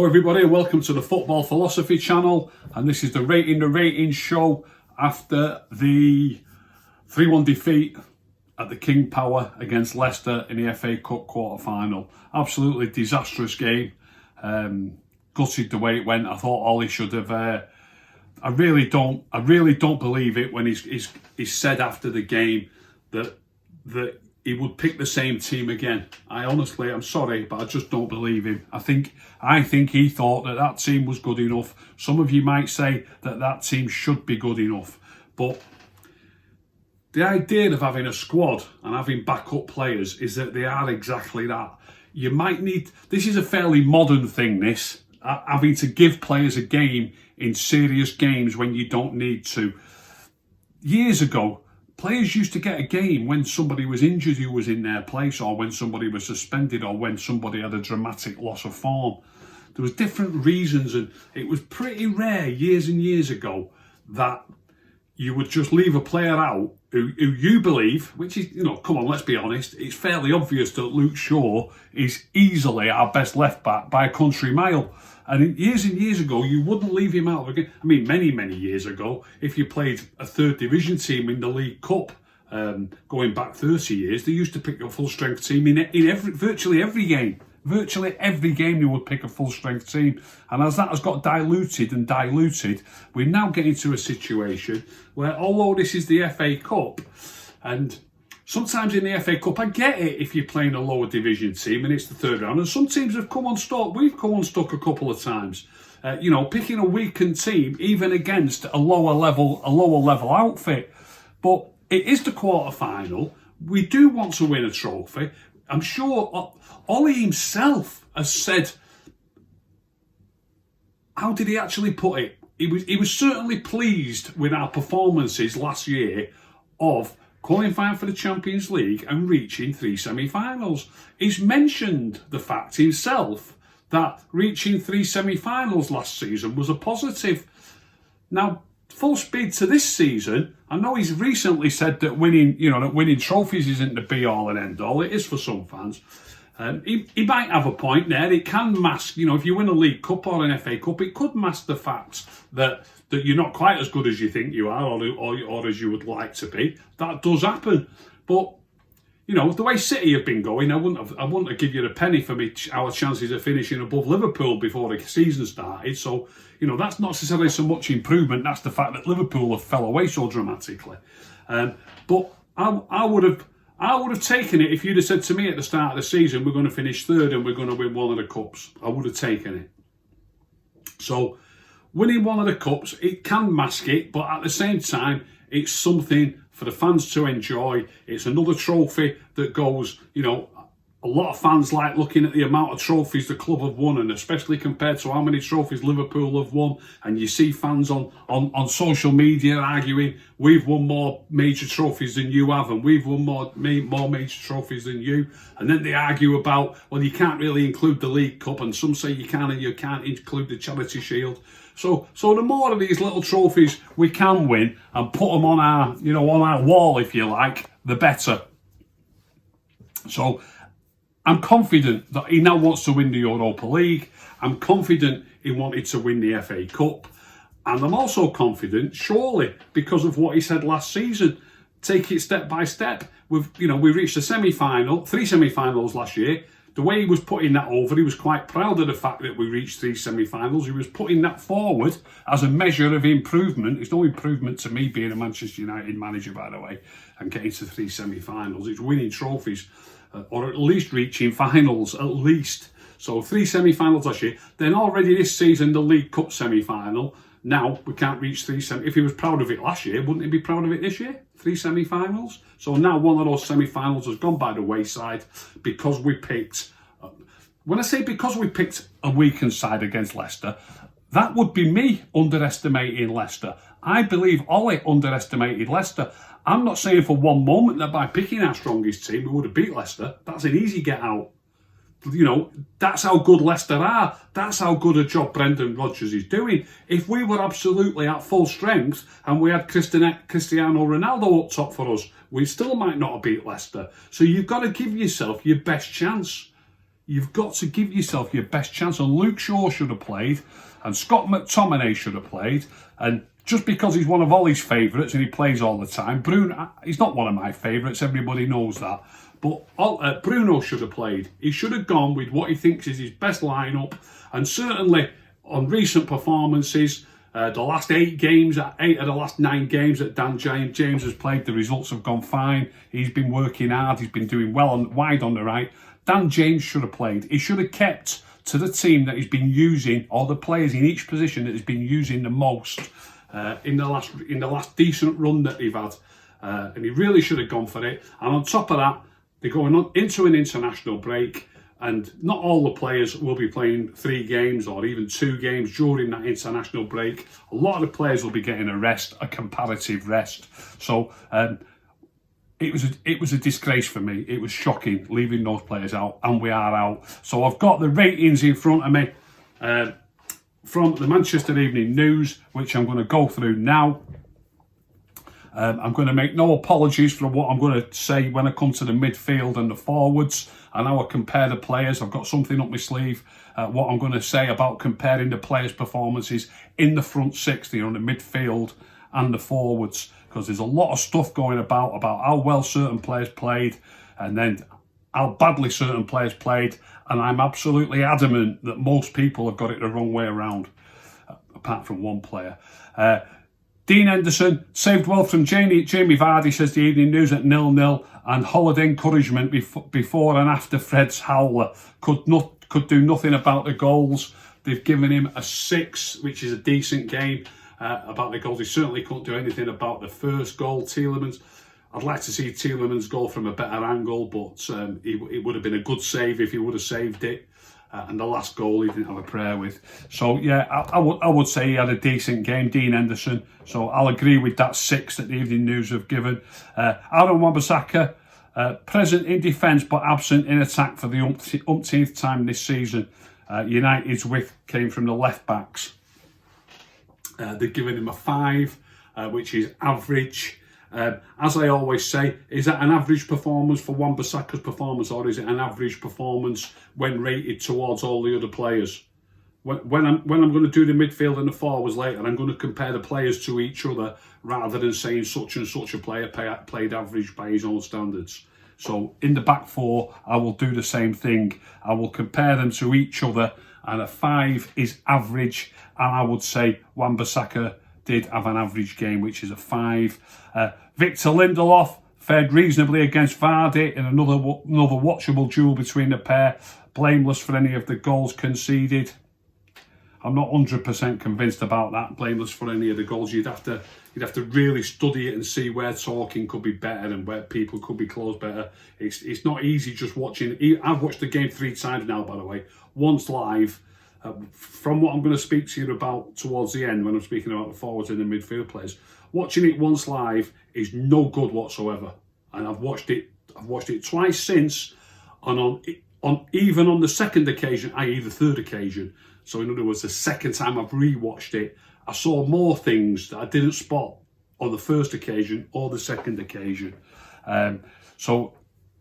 everybody, and welcome to the Football Philosophy channel, and this is the Rating show after the 3-1 defeat at the King Power against Leicester in the FA Cup quarter-final. Absolutely disastrous game. Gutted the way it went. I thought Ole should have. I really don't believe it when he's said after the game that he would pick the same team again. I'm sorry, but I just don't believe him. I think he thought that team was good enough. Some of you might say that team should be good enough, but the idea of having a squad and having backup players is that they are exactly that. You might need. This is a fairly modern thing. This having to give players a game in serious games when you don't need to. Years ago, players used to get a game when somebody was injured who was in their place, or when somebody was suspended, or when somebody had a dramatic loss of form. There was different reasons, and it was pretty rare years and years ago that you would just leave a player out who you believe, which is, come on, let's be honest, it's fairly obvious that Luke Shaw is easily our best left back by a country mile. And years ago, you wouldn't leave him out of a game. I mean, many years ago, if you played a third division team in the League Cup, going back 30 years, they used to pick a full strength team in virtually every game. Virtually every game you would pick a full strength team. And as that has got diluted, we're now getting to a situation where, although this is the FA Cup, and sometimes in the FA Cup, I get it if you're playing a lower division team and it's the third round, and some teams have come unstuck. We've come unstuck a couple of times. Picking a weakened team, even against a lower level outfit. But it is the quarter final. We do want to win a trophy. I'm sure Ole himself has said, how did he actually put it? He was certainly pleased with our performances last year of qualifying for the Champions League and reaching 3 semi-finals. He's mentioned the fact himself that reaching 3 semi-finals last season was a positive. Now, full speed to this season, I know he's recently said that winning trophies isn't the be-all and end-all. It is for some fans. He might have a point there. It can mask, if you win a League Cup or an FA Cup, it could mask the fact that you're not quite as good as you think you are, or as you would like to be. That does happen. But, the way City have been going, I wouldn't have given you a penny for our chances of finishing above Liverpool before the season started. So, that's not necessarily so much improvement. That's the fact that Liverpool have fell away so dramatically. But I would have taken it if you'd have said to me at the start of the season, we're going to finish third and we're going to win one of the cups. I would have taken it. So, winning one of the cups, it can mask it, but at the same time, it's something for the fans to enjoy. It's another trophy that goes, a lot of fans like looking at the amount of trophies the club have won, and especially compared to how many trophies Liverpool have won. And you see fans on social media arguing, we've won more major trophies than you have, and we've won more major trophies than you. And then they argue about, well, you can't really include the League Cup, and some say you can and you can't include the Charity Shield. So the more of these little trophies we can win and put them on our wall, if you like, the better. So I'm confident that he now wants to win the Europa League. I'm confident he wanted to win the FA Cup. And I'm also confident, surely, because of what he said last season, take it step by step. We reached a semi-final, 3 semi-finals last year. The way he was putting that over, he was quite proud of the fact that we reached 3 semi-finals. He was putting that forward as a measure of improvement. It's no improvement to me being a Manchester United manager, by the way, and getting to 3 semi-finals. It's winning trophies, or at least reaching finals, at least. So 3 semi-finals last year. Then already this season, the League Cup semi-final. Now we can't reach 3 semi. If he was proud of it last year, wouldn't he be proud of it this year? 3 semi-finals. So now one of those semi-finals has gone by the wayside because we picked. When I say because we picked a weakened side against Leicester, that would be me underestimating Leicester. I believe Ole underestimated Leicester. I'm not saying for one moment that by picking our strongest team we would have beat Leicester. That's an easy get out. That's how good Leicester are. That's how good a job Brendan Rodgers is doing. If we were absolutely at full strength and we had Cristiano Ronaldo up top for us, we still might not have beat Leicester. So you've got to give yourself your best chance. you've got to give yourself your best chance. And Luke Shaw should have played, and Scott McTominay should have played. And just because he's one of Ollie's favourites and he plays all the time, Bruno, he's not one of my favourites, everybody knows that. But Bruno should have played. He should have gone with what he thinks is his best lineup. And certainly on recent performances, the last 8 of the last 9 games that Dan James has played, the results have gone fine. He's been working hard. He's been doing well wide on the right. Dan James should have played. He should have kept to the team that he's been using, or the players in each position that he's been using the most in the last decent run that they've had. And he really should have gone for it. And on top of that, they're going on into an international break, and not all the players will be playing 3 games or even 2 games during that international break. A lot of the players will be getting a rest, a comparative rest. So it was a disgrace for me. It was shocking leaving those players out, and we are out. So I've got the ratings in front of me from the Manchester Evening News, which I'm going to go through now. I'm going to make no apologies for what I'm going to say when I come to the midfield and the forwards and how I compare the players. I've got something up my sleeve, what I'm going to say about comparing the players' performances in the front 60 on the midfield and the forwards, because there's a lot of stuff going about how well certain players played and then how badly certain players played, and I'm absolutely adamant that most people have got it the wrong way around, apart from one player. Dean Henderson saved well from Jamie Vardy, says the Evening News, at 0-0, and holiday encouragement before and after Fred's howler. Could do nothing about the goals. They've given him a 6, which is a decent game. About the goals, he certainly couldn't do anything about the first goal. Tielemans, I'd like to see Tielemans' goal from a better angle, but it would have been a good save if he would have saved it. And the last goal he didn't have a prayer with. So yeah, I would say he had a decent game, Dean Henderson. So I'll agree with that 6 that the Evening News have given. Aaron Wan-Bissaka, present in defence but absent in attack for the umpteenth time this season. United's width came from the left backs. They've given him a 5, which is average. As I always say, is that an average performance for Wan-Bissaka's performance, or is it an average performance when rated towards all the other players? When I'm going to do the midfield and the forwards later, I'm going to compare the players to each other rather than saying such and such a player played average by his own standards. So in the back 4, I will do the same thing. I will compare them to each other, and a 5 is average, and I would say Wan-Bissaka did have an average game, which is a 5. Victor Lindelof fared reasonably against Vardy in another watchable duel between the pair. Blameless for any of the goals conceded. I'm not 100% convinced about that. Blameless for any of the goals. You'd have to really study it and see where talking could be better and where people could be closed better. It's not easy just watching. I've watched the game 3 times now, by the way. Once live. From what I'm going to speak to you about towards the end when I'm speaking about the forwards and the midfield players, watching it once live is no good whatsoever. And I've watched it twice since, and even on the second occasion, i.e. the third occasion. So in other words, the second time I've rewatched it, I saw more things that I didn't spot on the first occasion or the second occasion. So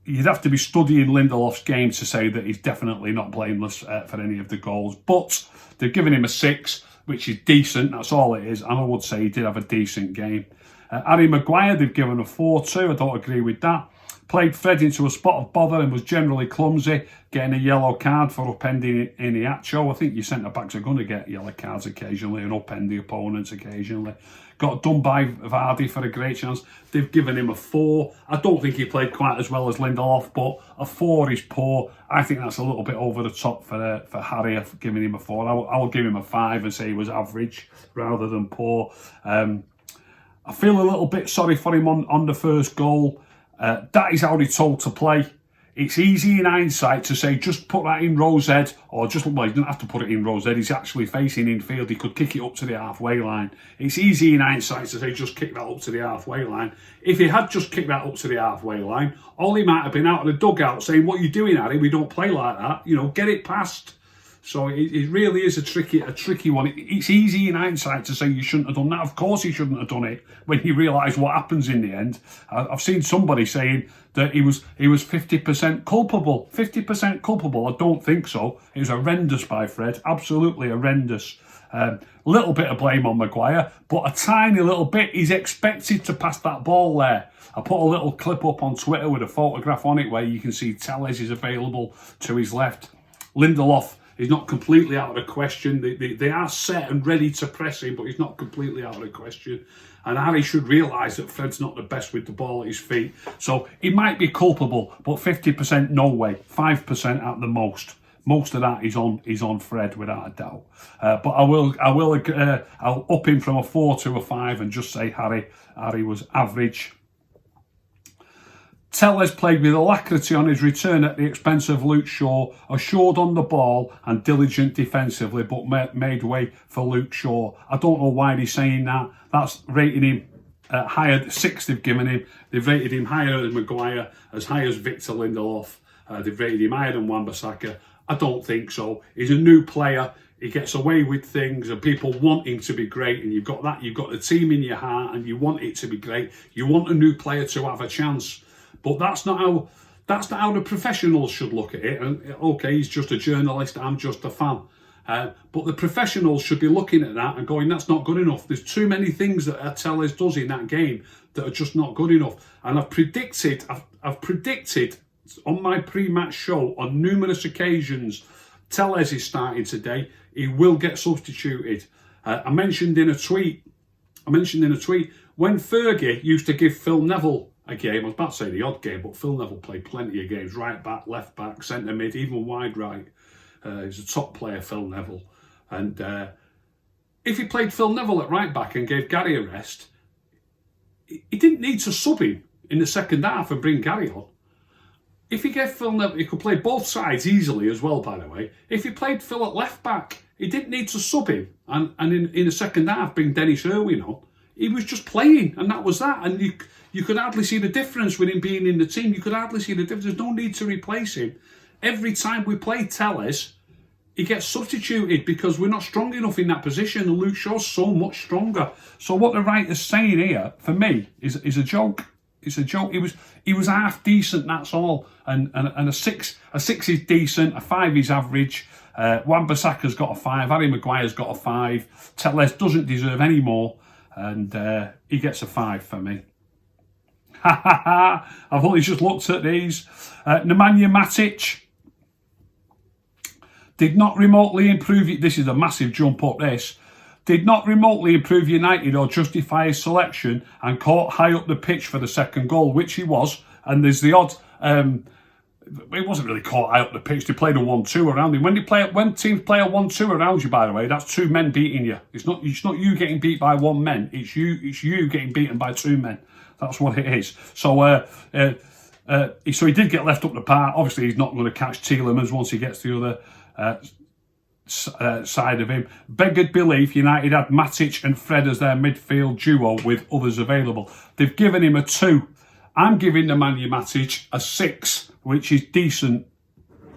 you'd have to be studying Lindelof's game to say that he's definitely not blameless for any of the goals. But they've given him a 6, which is decent. That's all it is. And I would say he did have a decent game. Harry Maguire, they've given a 4-2. I don't agree with that. Played Fred into a spot of bother and was generally clumsy, getting a yellow card for upending Iniacho. I think your centre-backs are going to get yellow cards occasionally and upend the opponents occasionally. Got done by Vardy for a great chance. They've given him a 4. I don't think he played quite as well as Lindelof, but a 4 is poor. I think that's a little bit over the top for Harry, giving him a 4. I will give him a 5 and say he was average rather than poor. I feel a little bit sorry for him on the first goal. That is how he's told to play. It's easy in hindsight to say just put that in Rose Head, or just, well, he didn't have to put it in Rose Head. He's actually facing infield. He could kick it up to the halfway line. It's easy in hindsight to say just kick that up to the halfway line. If he had just kicked that up to the halfway line, Ollie might have been out of the dugout saying, "What are you doing, Harry? We don't play like that. You know, get it past." So it really is a tricky one. It's easy in hindsight to say you shouldn't have done that. Of course he shouldn't have done it when you realise what happens in the end. I've seen somebody saying that he was 50% culpable. 50% culpable? I don't think so. It was horrendous by Fred. Absolutely horrendous. Little bit of blame on Maguire, but a tiny little bit. He's expected to pass that ball there. I put a little clip up on Twitter with a photograph on it where you can see Telles is available to his left. Lindelof is not completely out of the question. They are set and ready to press him, but he's not completely out of the question. And Harry should realise that Fred's not the best with the ball at his feet. So he might be culpable, but 50% no way. 5% at the most. Most of that is on Fred without a doubt. But I'll up him from a 4 to a 5 and just say Harry was average. Telles played with alacrity on his return at the expense of Luke Shaw, assured on the ball and diligent defensively, but made way for Luke Shaw. I don't know why they're saying that. That's rating him higher. 6 they've given him. They've rated him higher than Maguire, as high as Victor Lindelof. They've rated him higher than Wan-Bissaka. I don't think so. He's a new player. He gets away with things and people want him to be great, and you've got the team in your heart and you want it to be great. You want a new player to have a chance. But that's not how the professionals should look at it. And okay, he's just a journalist, I'm just a fan. But the professionals should be looking at that and going, that's not good enough. There's too many things that Telles does in that game that are just not good enough. And I've predicted on my pre-match show on numerous occasions, Telles is starting today. He will get substituted. I mentioned in a tweet when Fergie used to give Phil Neville a game. I was about to say the odd game, but Phil Neville played plenty of games. Right back, left back, centre mid, even wide right. He's a top player, Phil Neville. And if he played Phil Neville at right back and gave Gary a rest, he didn't need to sub him in the second half and bring Gary on. If he gave Phil Neville, he could play both sides easily as well, by the way. If he played Phil at left back, he didn't need to sub him and in the second half bring Dennis Irwin on. He was just playing, and that was that. And you could hardly see the difference with him being in the team. You could hardly see the difference. There's no need to replace him. Every time we play Telles, he gets substituted because we're not strong enough in that position, and Luke Shaw's so much stronger. So what the writer's saying here, for me, is a joke. It's a joke. He was half decent, that's all. And a 6 is decent, a 5 is average. Wan-Bissaka's got a 5, Harry Maguire's got a 5. Telles doesn't deserve any more, and he gets a 5 for me. I've only just looked at these. Nemanja Matic did not remotely improve. This is a massive jump up, this. Did not remotely improve United or justify his selection, and caught high up the pitch for the second goal, which he was. And there's the odd. It wasn't really caught high up the pitch. They played a 1-2 around him. When teams play a 1-2 around you, by the way, that's 2 men beating you. It's not you getting beat by 1 man. It's you getting beaten by 2 men. That's what it is. So he did get left up the park. Obviously, he's not going to catch Tielemans once he gets the other side of him. Beggared belief, United had Matic and Fred as their midfield duo with others available. They've given him a 2. I'm giving Nemanja Matic a 6, which is decent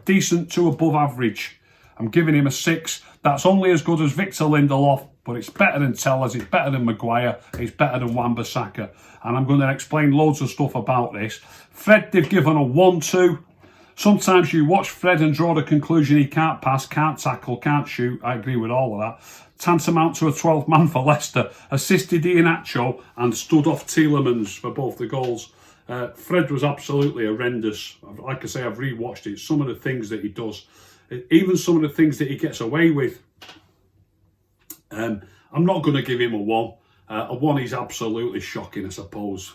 to above average. I'm giving him a 6. That's only as good as Victor Lindelof, but it's better than Telles, it's better than Maguire, it's better than Wan-Bissaka. And I'm going to explain loads of stuff about this. Fred, they've given a 1-2. Sometimes you watch Fred and draw the conclusion he can't pass, can't tackle, can't shoot. I agree with all of that. Tantamount to a 12th man for Leicester. Assisted Iheanacho and stood off Tielemans for both the goals. Fred was absolutely horrendous. Like I say, I've rewatched it. Some of the things that he does, even some of the things that he gets away with. I'm not going to give him a 1. A 1 is absolutely shocking, I suppose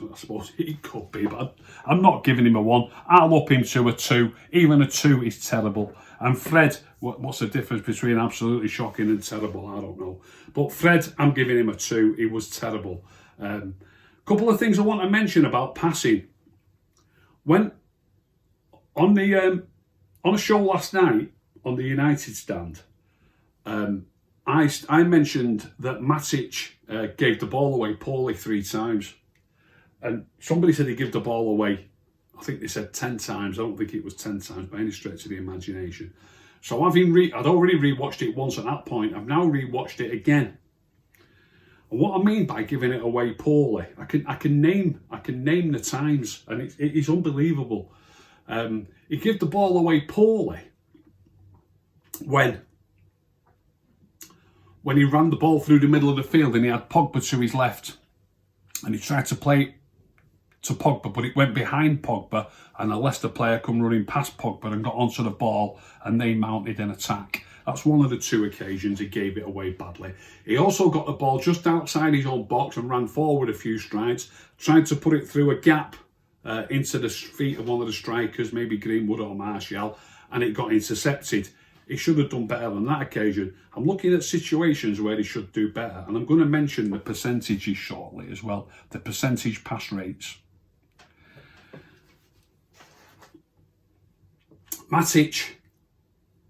it could be, but I'm not giving him a 1. I'll up him to a 2. Even a 2 is terrible. And Fred, what's the difference between absolutely shocking and terrible? I don't know. But Fred, I'm giving him a 2. He was terrible. Couple of things I want to mention about passing. When on a show last night on the United stand, I mentioned that Matic gave the ball away poorly 3 times, and somebody said he gave the ball away. I think they said 10 times. I don't think it was 10 times by any stretch of the imagination. So I'd already rewatched it once at that point. I've now rewatched it again. And what I mean by giving it away poorly, I can name the times, and it is unbelievable. He gave the ball away poorly when he ran the ball through the middle of the field and he had Pogba to his left, and he tried to play to Pogba, but it went behind Pogba, and a Leicester player come running past Pogba and got onto the ball, and they mounted an attack. That's one of the two occasions he gave it away badly. He also got the ball just outside his own box and ran forward a few strides, tried to put it through a gap into the feet of one of the strikers, maybe Greenwood or Martial, and it got intercepted. He should have done better on that occasion. I'm looking at situations where he should do better, and I'm going to mention the percentages shortly as well, the percentage pass rates. Matic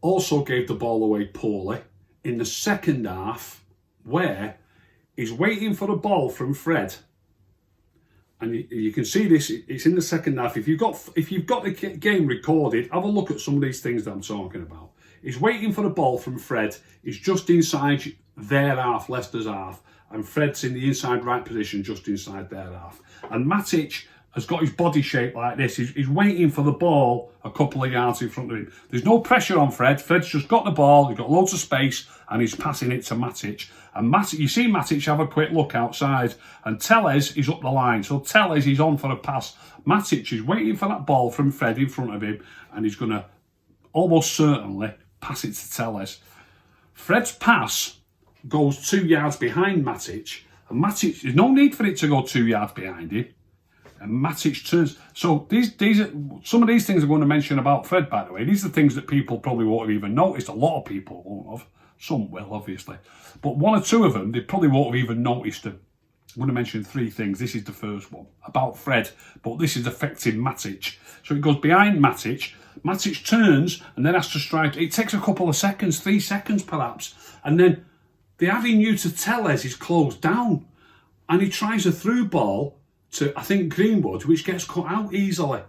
also gave the ball away poorly in the second half, where he's waiting for the ball from Fred, and you can see this. It's in the second half. If you've got the game recorded, have a look at some of these things that I'm talking about. He's waiting for the ball from Fred. He's just inside their half, Leicester's half, and Fred's in the inside right position, just inside their half. And Matic has got his body shape like this. He's waiting for the ball a couple of yards in front of him. There's no pressure on Fred. Fred's just got the ball. He's got loads of space, and he's passing it to Matic. And you see Matic have a quick look outside, and Telles is up the line. So Telles is on for a pass. Matic is waiting for that ball from Fred in front of him, and he's going to almost certainly pass it to Telles. Fred's pass goes 2 yards behind Matic, and Matic, there's no need for it to go 2 yards behind him. And Matic turns. So these are some of these things I'm going to mention about Fred, by the way. These are things that people probably won't have even noticed. A lot of people won't have. Some will, obviously. But one or two of them, they probably won't have even noticed them. I'm going to mention 3 things. This is the first one about Fred, but this is affecting Matic. So it goes behind Matic. Matic turns and then has to strike. It takes a couple of seconds, 3 seconds perhaps. And then the avenue to Telles is closed down. And he tries a through ball to, I think, Greenwood, which gets cut out easily.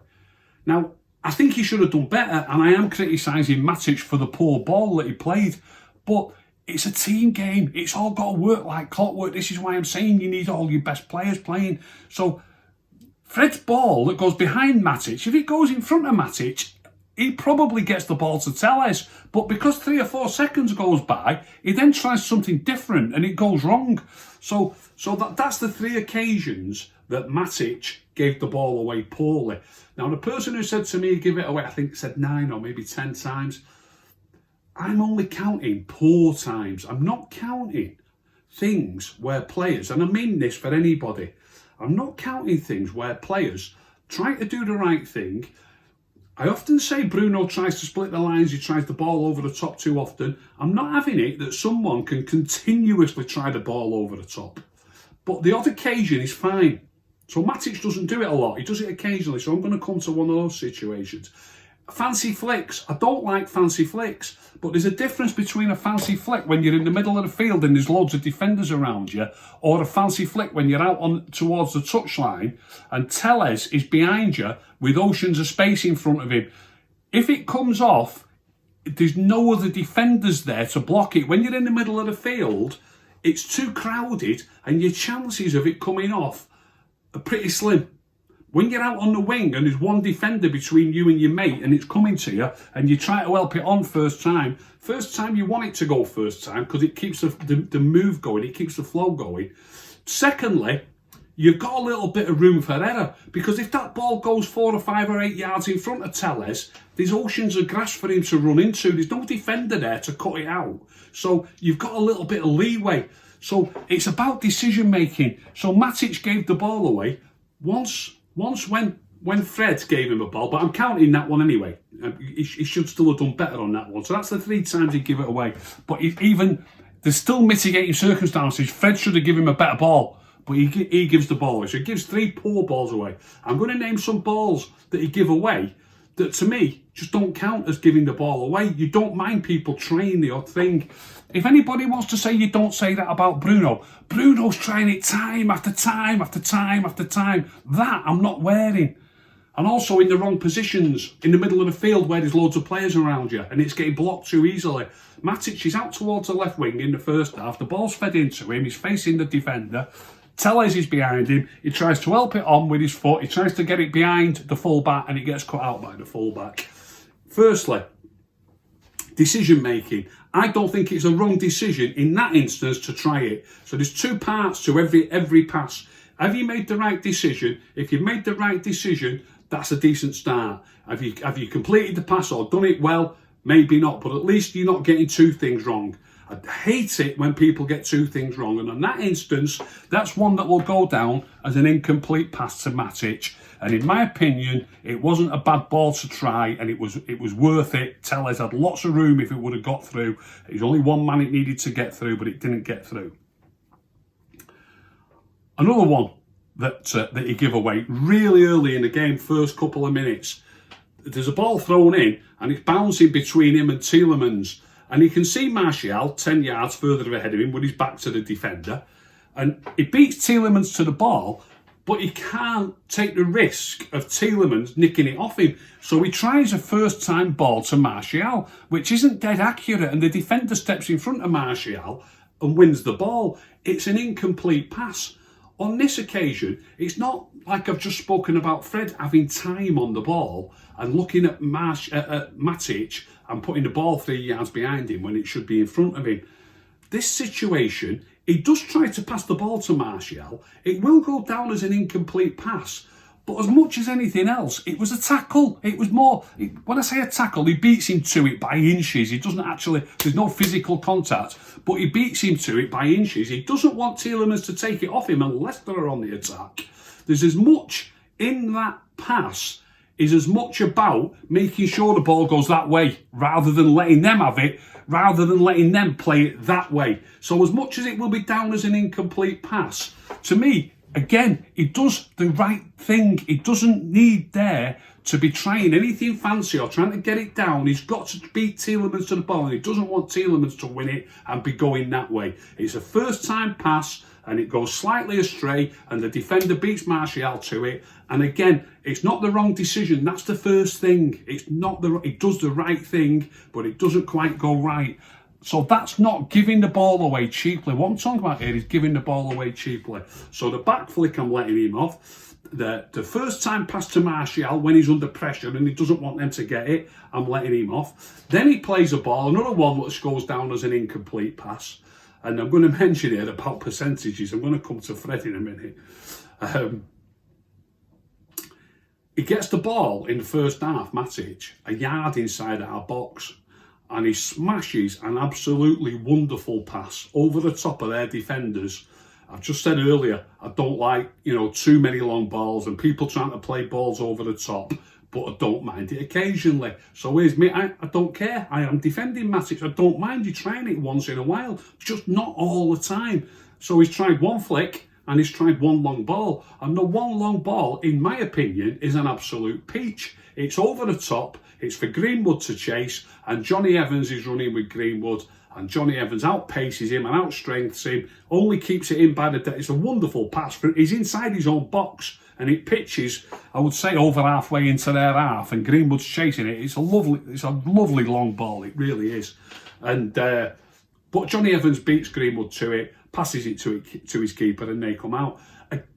Now, I think he should have done better, and I am criticising Matic for the poor ball that he played, but it's a team game. It's all got to work like clockwork. This is why I'm saying you need all your best players playing. So, Fred's ball that goes behind Matic, if it goes in front of Matic, he probably gets the ball to Telles, but because 3 or 4 seconds goes by, he then tries something different and it goes wrong. So that's the 3 occasions that Matic gave the ball away poorly. Now, the person who said to me, give it away, I think said 9 or maybe 10 times. I'm only counting poor times. I'm not counting things where players, and I mean this for anybody, I'm not counting things where players try to do the right thing. I often say Bruno tries to split the lines, he tries the ball over the top too often. I'm not having it that someone can continuously try the ball over the top. But the odd occasion is fine. So Matic doesn't do it a lot, he does it occasionally, so I'm going to come to one of those situations. Fancy flicks, I don't like fancy flicks, but there's a difference between a fancy flick when you're in the middle of the field and there's loads of defenders around you, or a fancy flick when you're out on towards the touchline and Telles is behind you with oceans of space in front of him. If it comes off, there's no other defenders there to block it. When you're in the middle of the field, it's too crowded and your chances of it coming off are pretty slim. When you're out on the wing and there's one defender between you and your mate and it's coming to you and you try to help it on first time you want it to go first time because it keeps the move going, it keeps the flow going. Secondly, you've got a little bit of room for error because if that ball goes 4 or 5 or 8 yards in front of Telles, there's oceans of grass for him to run into. There's no defender there to cut it out. So you've got a little bit of leeway. So it's about decision making. So Matic gave the ball away once when Fred gave him a ball, but I'm counting that one anyway. He should still have done better on that one. So that's the 3 times he gave it away. But there's still mitigating circumstances. Fred should have given him a better ball, but he gives the ball away. So he gives 3 poor balls away. I'm going to name some balls that he give away that to me just don't count as giving the ball away. You don't mind people trying the odd thing. If anybody wants to say you don't say that about Bruno, Bruno's trying it time after time after time after time. That I'm not wearing. And also in the wrong positions, in the middle of the field where there's loads of players around you and it's getting blocked too easily. Matic is out towards the left wing in the first half. The ball's fed into him. He's facing the defender. Telles is behind him. He tries to help it on with his foot. He tries to get it behind the fullback and it gets cut out by the fullback. Firstly, decision making. I don't think it's a wrong decision in that instance to try it. So there's two parts to every pass. Have you made the right decision? If you've made the right decision, that's a decent start. Have you completed the pass or done it well? Maybe not, but at least you're not getting two things wrong. I hate it when people get two things wrong, and in that instance, that's one that will go down as an incomplete pass to Matic. And in my opinion, it wasn't a bad ball to try, and it was worth it. Telles had lots of room if it would have got through. There's only one man it needed to get through, but it didn't get through. Another one that he gave away really early in the game, first couple of minutes. There's a ball thrown in and it's bouncing between him and Tielemans. And you can see Martial 10 yards further ahead of him with his back to the defender. And he beats Tielemans to the ball, but he can't take the risk of Tielemans nicking it off him. So he tries a first-time ball to Martial, which isn't dead accurate. And the defender steps in front of Martial and wins the ball. It's an incomplete pass. On this occasion, it's not like I've just spoken about Fred having time on the ball and looking at Matic and putting the ball 3 yards behind him when it should be in front of him. This situation, he does try to pass the ball to Martial. It will go down as an incomplete pass. But as much as anything else, it was a tackle. It was more, when I say a tackle, he beats him to it by inches. He doesn't actually, there's no physical contact, but he beats him to it by inches. He doesn't want Tielemans to take it off him unless they're on the attack. There's as much in that pass is as much about making sure the ball goes that way rather than letting them have it, rather than letting them play it that way. So as much as it will be down as an incomplete pass, to me, again, he does the right thing. He doesn't need there to be trying anything fancy or trying to get it down. He's got to beat Tielemans to the ball and he doesn't want Tielemans to win it and be going that way. It's a first-time pass and it goes slightly astray and the defender beats Martial to it. And again, it's not the wrong decision. That's the first thing. It does the right thing, but it doesn't quite go right. So that's not giving the ball away cheaply. What I'm talking about here is giving the ball away cheaply. So the back flick, I'm letting him off. The first time pass to Martial when he's under pressure and he doesn't want them to get it, I'm letting him off. Then he plays a ball, another one which goes down as an incomplete pass. And I'm going to mention here about percentages. I'm going to come to Fred in a minute. He gets the ball in the first half, Matic, a yard inside our box. And he smashes an absolutely wonderful pass over the top of their defenders. I've just said earlier, I don't like, too many long balls and people trying to play balls over the top, but I don't mind it occasionally. So here's me, I don't care. I am defending Matic. I don't mind you trying it once in a while, just not all the time. So he's tried one flick and he's tried one long ball. And the one long ball, in my opinion, is an absolute peach. It's over the top. It's for Greenwood to chase, and Johnny Evans is running with Greenwood, and Johnny Evans outpaces him and outstrengths him, only keeps it in by the... It's a wonderful pass. He's inside his own box, and it pitches, I would say, over halfway into their half, and Greenwood's chasing it. It's a lovely long ball, it really is. And but Johnny Evans beats Greenwood to it, passes it to his keeper, and they come out.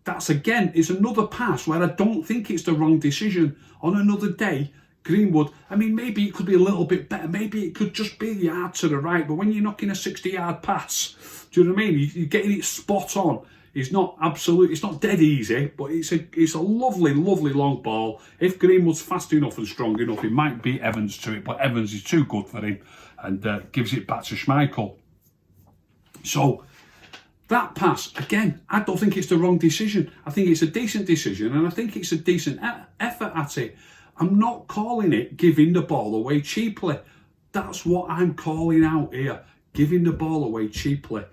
That's, again, it's another pass where I don't think it's the wrong decision. On another day, Greenwood, maybe it could be a little bit better. Maybe it could just be a yard to the right. But when you're knocking a 60-yard pass, do you know what I mean? You're getting it spot on. It's not dead easy, but it's a lovely long ball. If Greenwood's fast enough and strong enough, it might beat Evans to it. But Evans is too good for him and gives it back to Schmeichel. So that pass, again, I don't think it's the wrong decision. I think it's a decent decision and I think it's a decent effort at it. I'm not calling it giving the ball away cheaply. That's what I'm calling out here. Giving the ball away cheaply.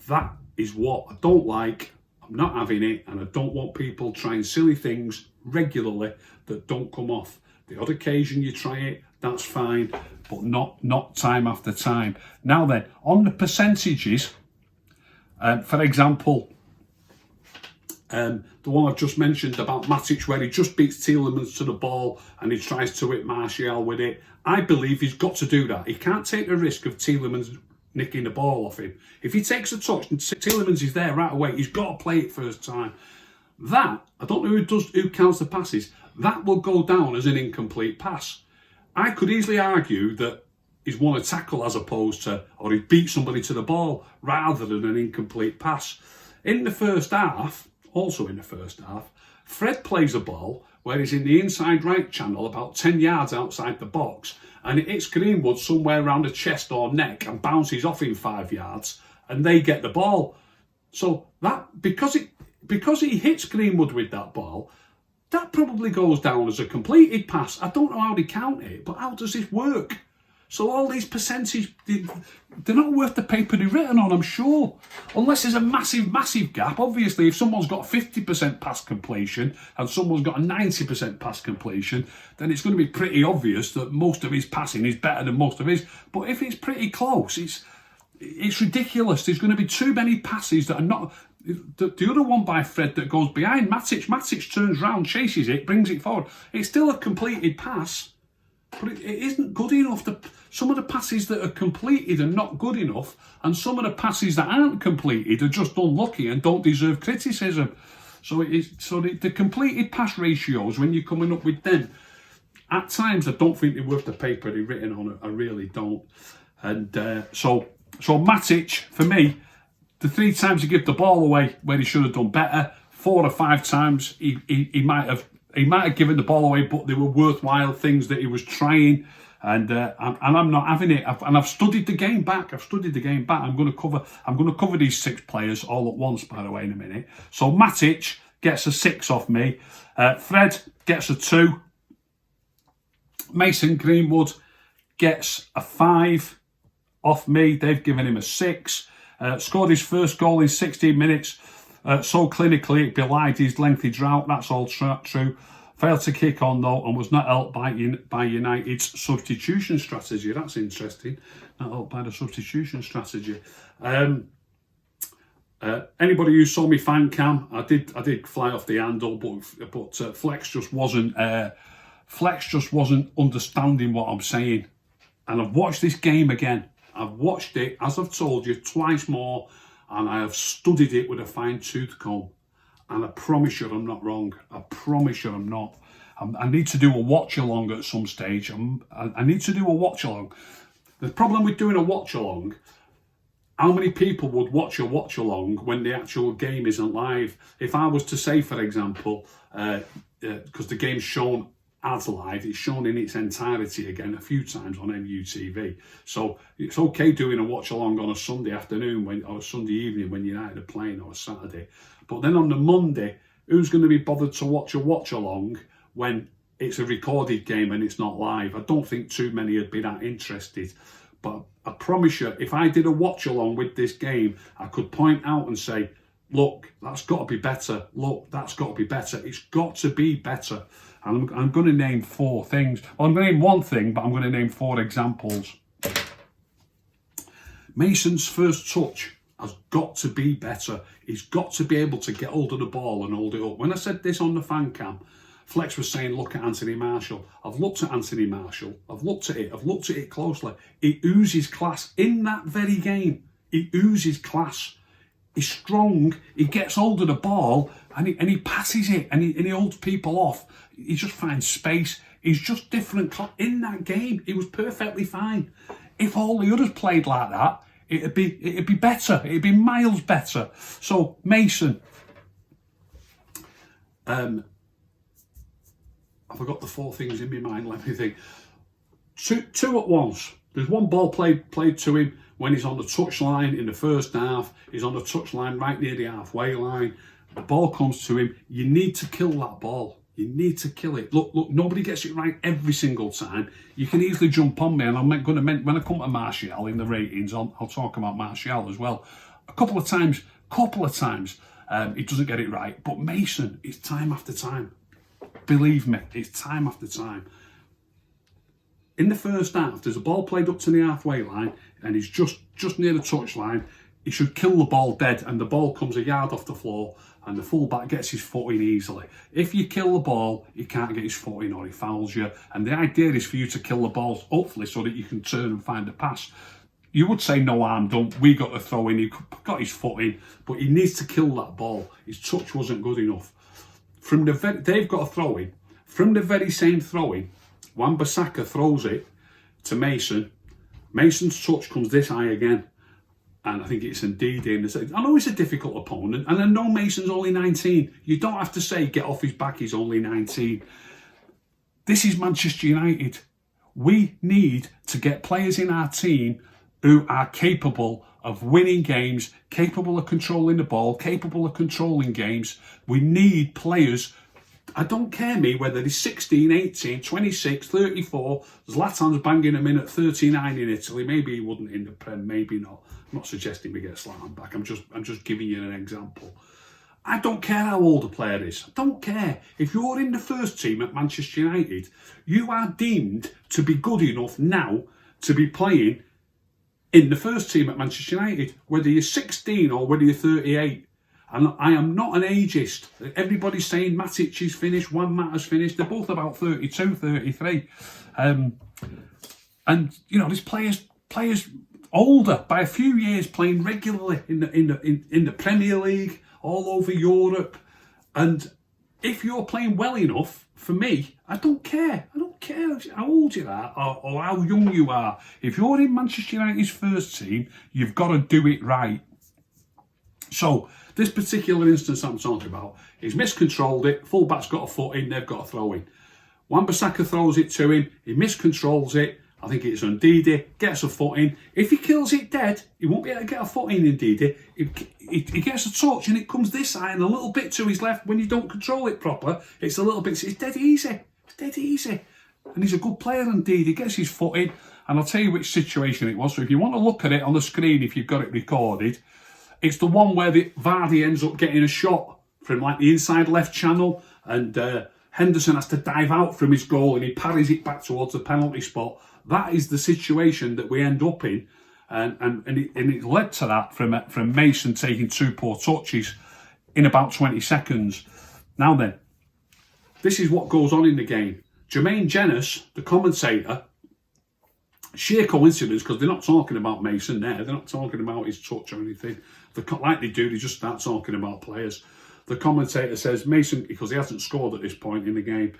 That is what I don't like. I'm not having it, and I don't want people trying silly things regularly that don't come off. The odd occasion you try it, that's fine, but not time after time. Now then, on the percentages, for example, The one I've just mentioned about Matic, where he just beats Tielemans to the ball and he tries to hit Martial with it. I believe he's got to do that. He can't take the risk of Tielemans nicking the ball off him. If he takes a touch and Tielemans is there right away, he's got to play it first time. That, I don't know who counts the passes, that will go down as an incomplete pass. I could easily argue that he's won a tackle as opposed to, or he beat somebody to the ball rather than an incomplete pass. In the first half, also in the first half, Fred plays a ball where he's in the inside right channel about 10 yards outside the box and it hits Greenwood somewhere around the chest or neck and bounces off him 5 yards and they get the ball. So that, because he hits Greenwood with that ball, that probably goes down as a completed pass. I don't know how they count it, but how does this work? So all these percentages, they're not worth the paper they're written on, I'm sure. Unless there's a massive, massive gap. Obviously, if someone's got 50% pass completion and someone's got a 90% pass completion, then it's going to be pretty obvious that most of his passing is better than most of his. But if it's pretty close, it's ridiculous. There's going to be too many passes that are not... The other one by Fred that goes behind Matic turns round, chases it, brings it forward. It's still a completed pass, but it isn't good enough. Some of the passes that are completed are not good enough, and some of the passes that aren't completed are just unlucky and don't deserve criticism. So the completed pass ratios, when you're coming up with them, at times I don't think they're worth the paper they're written on. I really don't. And so Matic, for me, the 3 times he gave the ball away where he should have done better, 4 or 5 times he might have given the ball away, but they were worthwhile things that he was trying. And I'm not having it. I've studied the game back. I'm going to cover these 6 players all at once, by the way, in a minute. So Matic gets a 6 off me. Fred gets a 2. Mason Greenwood gets a 5 off me. They've given him a 6. Scored his first goal in 16 minutes. So clinically, it belied his lengthy drought. That's all true. Failed to kick on though, and was not helped by United's substitution strategy. That's interesting. Not helped by the substitution strategy. Anybody who saw me fan cam, I did fly off the handle, but Flex just wasn't understanding what I'm saying. And I've watched this game again. I've watched it, as I've told you, twice more, and I have studied it with a fine-tooth comb. And I promise you I'm not wrong. I promise you I'm not. I need to do a watch-along at some stage. I need to do a watch-along. The problem with doing a watch-along, how many people would watch a watch-along when the actual game isn't live? If I was to say, for example, because the game's shown as live, it's shown in its entirety again a few times on MUTV. So it's okay doing a watch along on a Sunday afternoon or a Sunday evening when United are playing, or a Saturday. But then on the Monday, who's going to be bothered to watch a watch along when it's a recorded game and it's not live? I don't think too many would be that interested. But I promise you, if I did a watch along with this game, I could point out and say, look, that's got to be better. Look, that's got to be better. It's got to be better. And I'm going to name 4 things. Well, I'm going to name 1 thing, but I'm going to name 4 examples. Mason's first touch has got to be better. He's got to be able to get hold of the ball and hold it up. When I said this on the fan cam, Flex was saying, look at Anthony Martial. I've looked at Anthony Martial. I've looked at it closely. He oozes class in that very game. He oozes class. He's strong. He gets hold of the ball and he passes it and he holds people off. He just finds space. He's just different. In that game, he was perfectly fine. If all the others played like that, it'd be better. It'd be miles better. So Mason, I forgot the 4 things in my mind. Let me think. Two at once. There's one ball played to him when he's on the touchline in the first half. He's on the touchline right near the halfway line. The ball comes to him. You need to kill that ball. You need to kill it. Look, nobody gets it right every single time. You can easily jump on me, and I'm going to, when I come to Martial in the ratings, I'll talk about Martial as well. A couple of times, he doesn't get it right. But Mason, it's time after time. Believe me, it's time after time. In the first half, there's a ball played up to the halfway line, and he's just near the touchline. He should kill the ball dead, and the ball comes a yard off the floor, and the fullback gets his foot in easily. If you kill the ball, he can't get his foot in or he fouls you. And the idea is for you to kill the ball, hopefully, so that you can turn and find a pass. You would say no harm done. We got the throw in, he got his foot in, but he needs to kill that ball. His touch wasn't good enough. They've got a throw in. From the very same throw in, Wan-Bissaka throws it to Mason. Mason's touch comes this high again. And I think it's Ndidi. I know he's a difficult opponent, and I know Mason's only 19. You don't have to say get off his back, he's only 19. This is Manchester United. We need to get players in our team who are capable of winning games, capable of controlling the ball, capable of controlling games. We need players. I don't care me whether he's 16, 18, 26, 34. Zlatan's banging him in at 39 in Italy. Maybe he wouldn't in the Prem, maybe not. I'm not suggesting we get Zlatan back. I'm just giving you an example. I don't care how old a player is. I don't care. If you're in the first team at Manchester United, you are deemed to be good enough now to be playing in the first team at Manchester United, whether you're 16 or whether you're 38. And I am not an ageist. Everybody's saying Matic is finished, Juan Mata's finished. They're both about 32, 33. And, you know, there's players older by a few years playing regularly in the Premier League, all over Europe. And if you're playing well enough, for me, I don't care. I don't care how old you are or how young you are. If you're in Manchester United's first team, you've got to do it right. So, this particular instance I'm talking about, he's miscontrolled it, fullback's got a foot in, they've got a throw in. Wan-Bissaka throws it to him, he miscontrols it, I think it's Ndidi, gets a foot in. If he kills it dead, he won't be able to get a foot in Ndidi. He gets a touch and it comes this side and a little bit to his left when you don't control it proper. It's a little bit, it's dead easy. It's dead easy. And he's a good player Ndidi, gets his foot in. And I'll tell you which situation it was. So if you want to look at it on the screen, if you've got it recorded, it's the one where Vardy ends up getting a shot from like the inside left channel and Henderson has to dive out from his goal and he parries it back towards the penalty spot. That is the situation that we end up in, and it led to that from Mason taking two poor touches in about 20 seconds. Now then, this is what goes on in the game. Jermaine Jenas, the commentator, sheer coincidence because they're not talking about Mason there, they're not talking about his touch or anything. Like they do, they just start talking about players. The commentator says Mason, because he hasn't scored at this point in the game,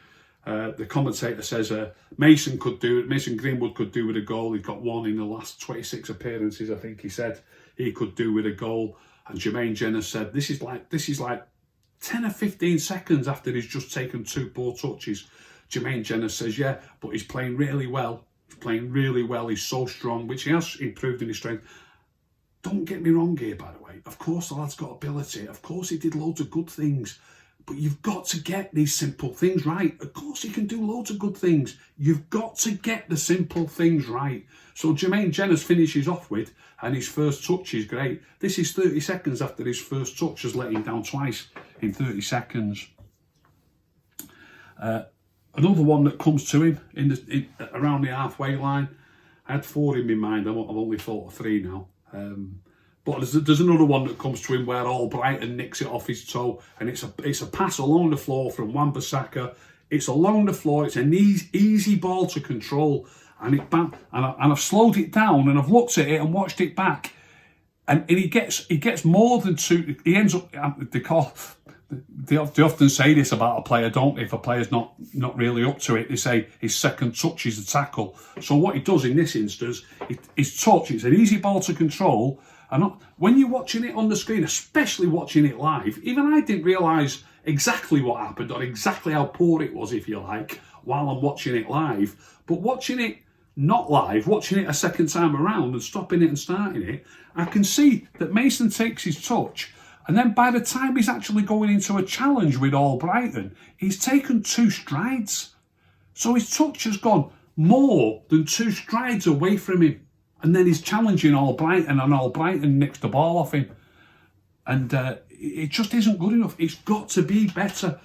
the commentator says Mason Greenwood could do with a goal. He's got one in the last 26 appearances, I think he said he could do with a goal. And Jermaine Jenas said this is like 10 or 15 seconds after he's just taken two poor touches. Jermaine Jenas says, yeah, but he's playing really well. He's playing really well. He's so strong, which he has improved in his strength. Don't get me wrong here, by the way. Of course the lad's got ability. Of course he did loads of good things. But you've got to get these simple things right. Of course he can do loads of good things. You've got to get the simple things right. So Jermaine Jenas finishes off with, and his first touch is great. This is 30 seconds after his first touch has let him down twice in 30 seconds. Another one that comes to him around the halfway line. I had 4 in my mind. I've only thought of 3 now. But there's another one that comes to him where Albrighton nicks it off his toe, and it's a pass along the floor from Wan-Bissaka. It's along the floor. It's an easy ball to control, and I've slowed it down and I've looked at it and watched it back, and he gets more than 2. He ends up they often say this about a player, don't they? If a player's not really up to it, they say his second touch is a tackle. So what he does in this instance, his touch, it's an easy ball to control. And when you're watching it on the screen, especially watching it live, even I didn't realise exactly what happened or exactly how poor it was, if you like, while I'm watching it live. But watching it not live, watching it a second time around and stopping it and starting it, I can see that Mason takes his touch, and then by the time he's actually going into a challenge with Albrighton, he's taken 2 strides. So his touch has gone more than 2 strides away from him. And then he's challenging Albrighton, and Albrighton nicks the ball off him. And it just isn't good enough. It's got to be better.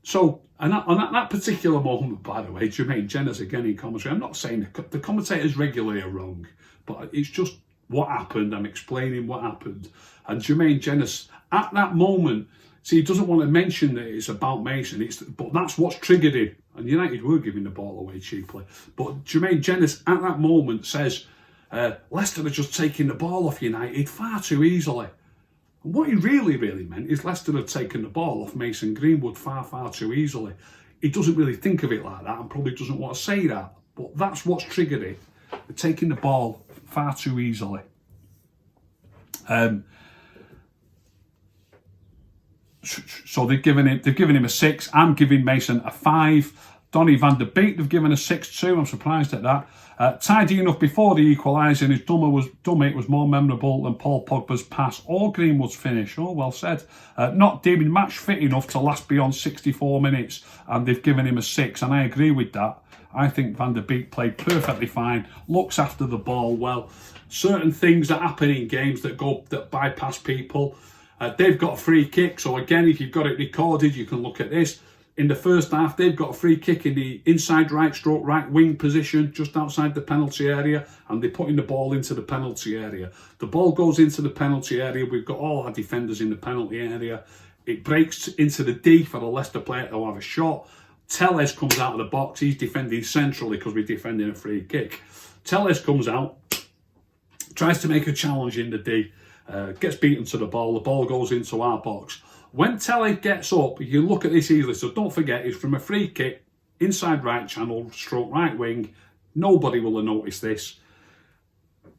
So, and on that particular moment, by the way, Jermaine Jenas again in commentary, I'm not saying the commentators regularly are wrong, but it's just what happened. I'm explaining what happened. And Jermaine Jenas, at that moment, See, he doesn't want to mention that it's about Mason, but that's what's triggered him. And United were giving the ball away cheaply. But Jermaine Jenas at that moment says, Leicester are just taking the ball off United far too easily. And what he really meant is Leicester had taken the ball off Mason Greenwood far too easily. He doesn't really think of it like that and probably doesn't want to say that. But that's what's triggered it. They're taking the ball far too easily. So they've given him a 6. I'm giving Mason a 5. Donny van der Beek, they've given a 6 too. I'm surprised at that. Tidy enough before the equaliser, and his dummy was more memorable than Paul Pogba's pass or Greenwood's finish. Oh, well said. Not deeming match fit enough to last beyond 64 minutes, and they've given him a 6, and I agree with that. I think Van der Beek played perfectly fine, looks after the ball well. Certain things that happen in games that bypass people. They've got a free kick, so again, if you've got it recorded, you can look at this. In the first half, they've got a free kick in the inside right wing position, just outside the penalty area, and they're putting the ball into the penalty area. The ball goes into the penalty area. We've got all our defenders in the penalty area. It breaks into the D for the Leicester player to have a shot. Telles comes out of the box. He's defending centrally because we're defending a free kick. Telles comes out, tries to make a challenge in the D, gets beaten to the ball. The ball goes into our box. When Telles gets up, you can look at this easily, so don't forget, it's from a free kick, inside right channel, stroke right wing. Nobody will have noticed this.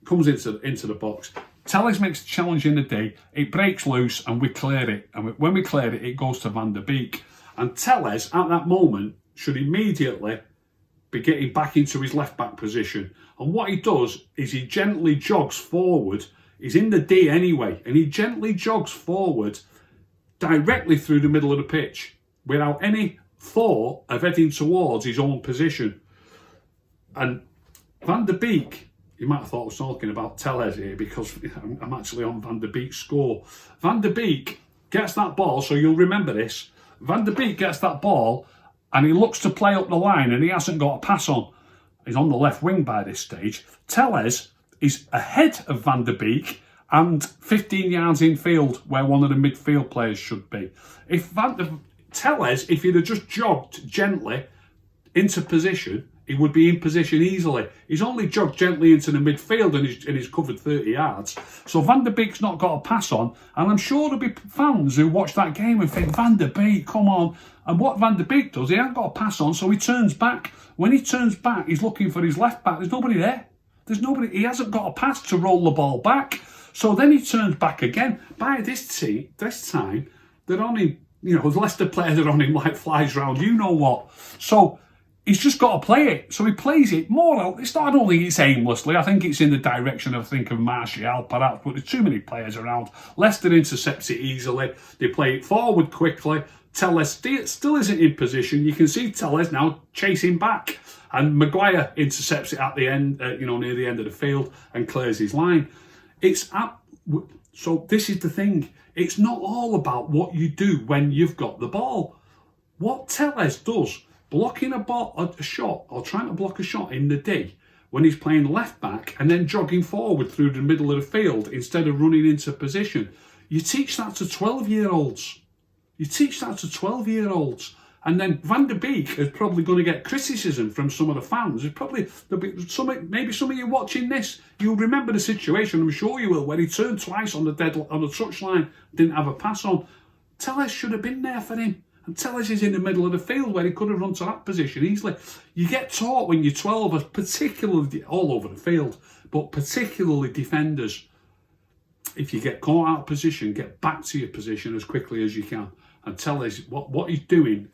Comes into the box. Telles makes a challenge in the D, it breaks loose, and we clear it. And when we clear it, it goes to Van der Beek. And Telles, at that moment, should immediately be getting back into his left-back position. And what he does is he gently jogs forward. He's in the D anyway, and he gently jogs forward directly through the middle of the pitch without any thought of heading towards his own position. And Van der Beek, you might have thought I was talking about Telles here because I'm actually on Van der Beek's score. Van der Beek gets that ball, so you'll remember this. Van der Beek gets that ball and he looks to play up the line and he hasn't got a pass on. He's on the left wing by this stage. Telles is ahead of Van der Beek and 15 yards in field where one of the midfield players should be. If Telles, if he'd have just jogged gently into position, he would be in position easily. He's only jogged gently into the midfield and he's covered 30 yards. So Van der Beek's not got a pass on, and I'm sure there'll be fans who watch that game and think, Van der Beek, come on. And what Van der Beek does, he hasn't got a pass on, so he turns back. When he turns back, he's looking for his left back. There's nobody there. He hasn't got a pass to roll the ball back. So then he turns back again. By this time, they're on him, the Leicester players are on him like flies round, you know what. So he's just got to play it. So he plays it more. I don't think it's aimlessly. I think it's in the direction of Martial, perhaps, but there's too many players around. Leicester intercepts it easily. They play it forward quickly. Telles still isn't in position. You can see Telles now chasing back. And Maguire intercepts it at the end, near the end of the field and clears his line. So this is the thing. It's not all about what you do when you've got the ball. What Telles does, blocking a shot or trying to block a shot in the D when he's playing left back and then jogging forward through the middle of the field instead of running into position. You teach that to 12-year-olds. And then Van der Beek is probably going to get criticism from some of the fans. Maybe some of you watching this, you'll remember the situation, I'm sure you will, where he turned twice on the touchline, didn't have a pass on. Telles should have been there for him. And Telles is in the middle of the field where he could have run to that position easily. You get taught when you're 12, particularly all over the field, but particularly defenders. If you get caught out of position, get back to your position as quickly as you can. And Telles, what he's doing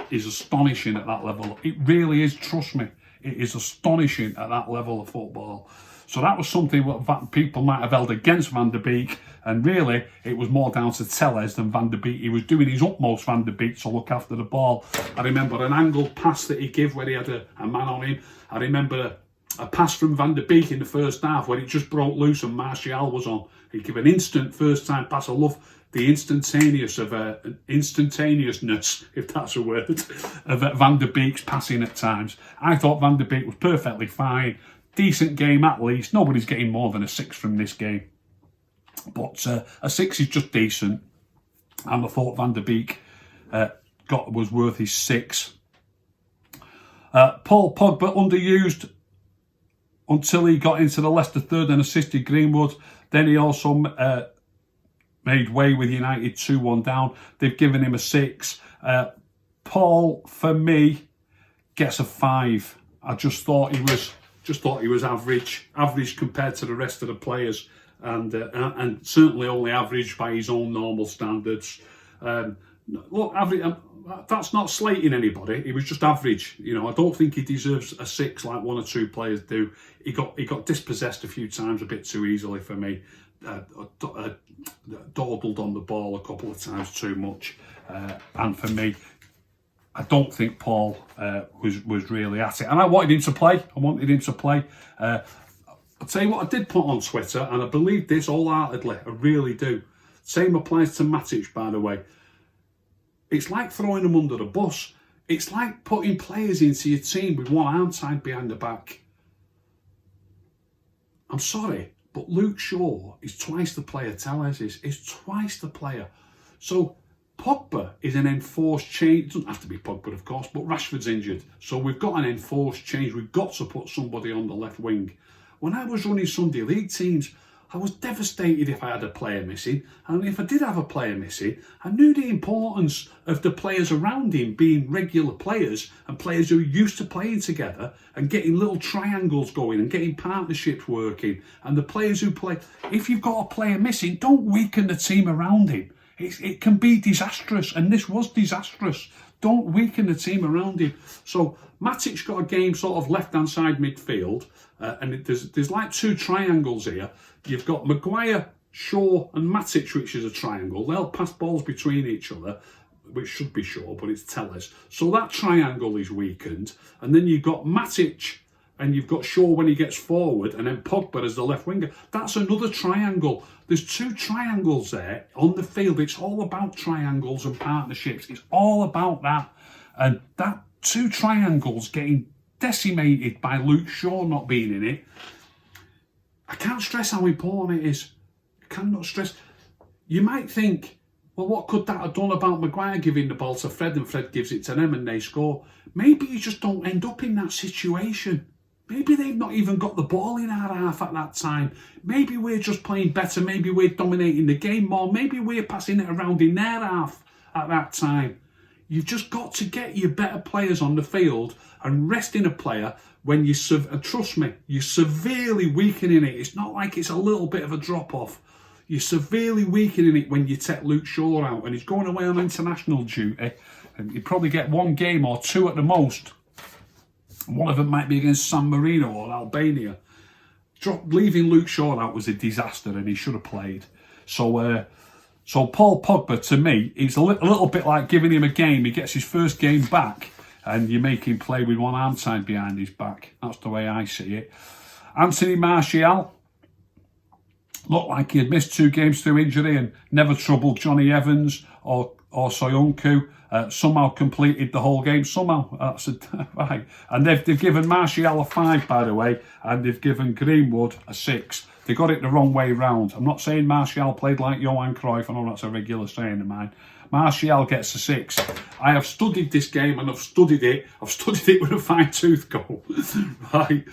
is astonishing at that level. It really is, trust me. It is astonishing at that level of football. So that was something that people might have held against Van der Beek, and really it was more down to Telles than Van der Beek. He was doing his utmost, Van der Beek, to look after the ball. I remember an angled pass that he gave where he had a man on him. I remember a pass from Van der Beek in the first half where it just broke loose and Martial was on. He'd give an instant first time pass. I love the instantaneousness, if that's a word, of Van der Beek's passing at times. I thought Van der Beek was perfectly fine. Decent game at least. Nobody's getting more than a 6 from this game. But a 6 is just decent. and I thought Van der Beek was worth his 6. Paul Pogba underused until he got into the Leicester third and assisted Greenwood. Then he also made way with United 2-1 down. They've given him a 6. Paul, for me, gets a 5. I just thought he was average compared to the rest of the players, and certainly only average by his own normal standards. Look, average. That's not slating anybody. He was just average. You know, I don't think he deserves a 6 like 1 or 2 players do. He got dispossessed a few times a bit too easily for me. Dawdled on the ball a couple of times too much, and for me, I don't think Paul was really at it. And I wanted him to play. I'll tell you what I did put on Twitter, and I believe this wholeheartedly. I really do. Same applies to Matic, by the way. It's like throwing them under the bus. It's like putting players into your team with one arm tied behind the back. I'm sorry, but Luke Shaw is twice the player Telles is. He's twice the player. So Pogba is an enforced change. It doesn't have to be Pogba, of course, but Rashford's injured. So we've got an enforced change. We've got to put somebody on the left wing. When I was running Sunday League teams, I was devastated if I had a player missing. And if I did have a player missing, I knew the importance of the players around him being regular players and players who are used to playing together and getting little triangles going and getting partnerships working. And the players who play, if you've got a player missing, don't weaken the team around him. It can be disastrous, and this was disastrous. Don't weaken the team around him. So Matic's got a game sort of left-hand side midfield, and there's like 2 triangles here. You've got Maguire, Shaw and Matic, which is a triangle. They'll pass balls between each other, which should be Shaw, but it's Telles. So that triangle is weakened. And then you've got Matic and you've got Shaw when he gets forward, and then Pogba as the left winger. That's another triangle. There's 2 triangles there on the field. It's all about triangles and partnerships. It's all about that. And that 2 triangles getting decimated by Luke Shaw not being in it. I can't stress how important it is. I cannot stress. You might think, well, what could that have done about Maguire giving the ball to Fred and Fred gives it to them and they score? Maybe you just don't end up in that situation. Maybe they've not even got the ball in our half at that time. Maybe we're just playing better. Maybe we're dominating the game more. Maybe we're passing it around in their half at that time. You've just got to get your better players on the field and resting a player when you, and trust me, you're severely weakening it. It's not like it's a little bit of a drop-off. You're severely weakening it when you take Luke Shaw out and he's going away on international duty, and you probably get 1 game or 2 at the most. One of them might be against San Marino or Albania. Leaving Luke Shaw out was a disaster, and he should have played. So Paul Pogba, to me, is a little bit like giving him a game. He gets his first game back, and you make him play with one arm tied behind his back. That's the way I see it. Anthony Martial looked like he had missed 2 games through injury and never troubled Johnny Evans or Soyuncu. Somehow completed the whole game. Somehow, that's right. And they've given Martial a 5, by the way, and they've given Greenwood a 6. They got it the wrong way round. I'm not saying Martial played like Johan Cruyff. I know that's a regular saying of mine. Martial gets a 6. I have studied this game and I've studied it with a fine-tooth comb. Right.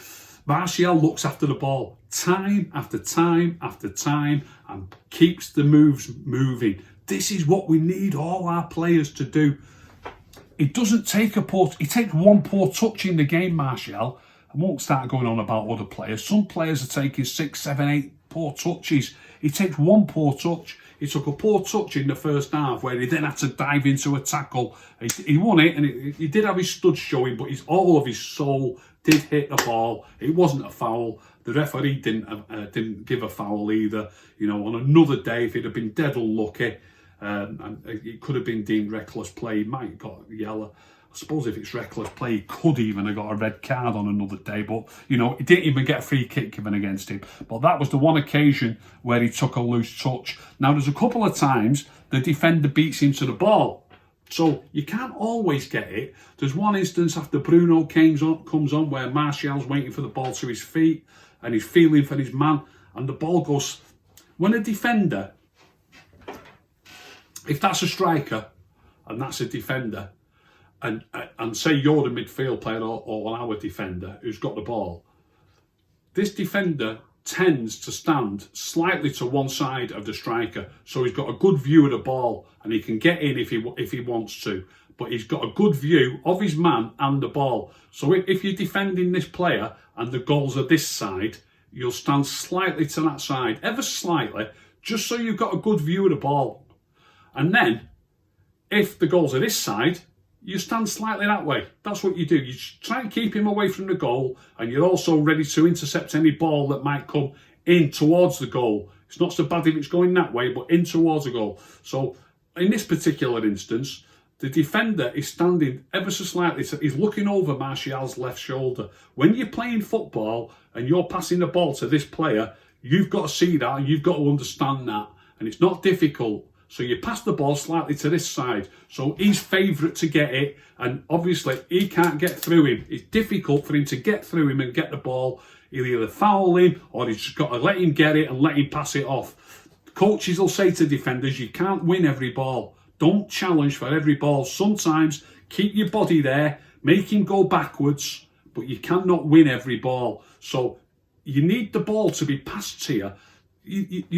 Martial looks after the ball time after time after time and keeps the moves moving. This is what we need all our players to do. He takes 1 poor touch in the game, Martial. I won't start going on about other players. Some players are taking 6, 7, 8 poor touches. He takes 1 poor touch. He took a poor touch in the first half where he then had to dive into a tackle. He won it, and he did have his studs showing, but all of his soul did hit the ball. It wasn't a foul. The referee didn't give a foul either. You know, on another day, if he'd have been dead unlucky, and it could have been deemed reckless play, he might have got a yellow. I suppose if it's reckless play, he could even have got a red card on another day. But, you know, he didn't even get a free kick given against him. But that was the one occasion where he took a loose touch. Now, there's a couple of times the defender beats him to the ball. So you can't always get it. There's one instance after Bruno comes on where Martial's waiting for the ball to his feet and he's feeling for his man. And the ball goes... When a defender if that's a striker and that's a defender, and say you're the midfield player or our defender who's got the ball, this defender tends to stand slightly to one side of the striker, so he's got a good view of the ball and he can get in if he wants to, but he's got a good view of his man and the ball. So if you're defending this player and the goals are this side, you'll stand slightly to that side, ever slightly, just so you've got a good view of the ball. And then if the goals are this side, you stand slightly that way. That's what you do. You try and keep him away from the goal, and you're also ready to intercept any ball that might come in towards the goal. It's not so bad if it's going that way, but in towards the goal. So in this particular instance, the defender is standing ever so slightly. So he's looking over Martial's left shoulder. When you're playing football and you're passing the ball to this player, you've got to see that and you've got to understand that. And it's not difficult. So you pass the ball slightly to this side. So he's favourite to get it. And obviously he can't get through him. It's difficult for him to get through him and get the ball. He'll either foul him or he's just got to let him get it and let him pass it off. Coaches will say to defenders, you can't win every ball. Don't challenge for every ball. Sometimes keep your body there, make him go backwards, but you cannot win every ball. So you need the ball to be passed to you.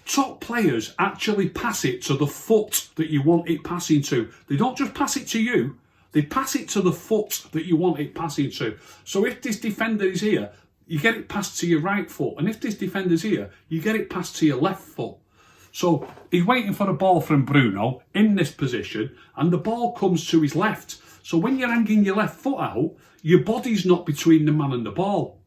Top players actually pass it to the foot that you want it passing to. They don't just pass it to you, they pass it to the foot that you want it passing to. So if this defender is here, you get it passed to your right foot. And if this defender's here, you get it passed to your left foot. So he's waiting for the ball from Bruno in this position, and the ball comes to his left. So when you're hanging your left foot out, your body's not between the man and the ball.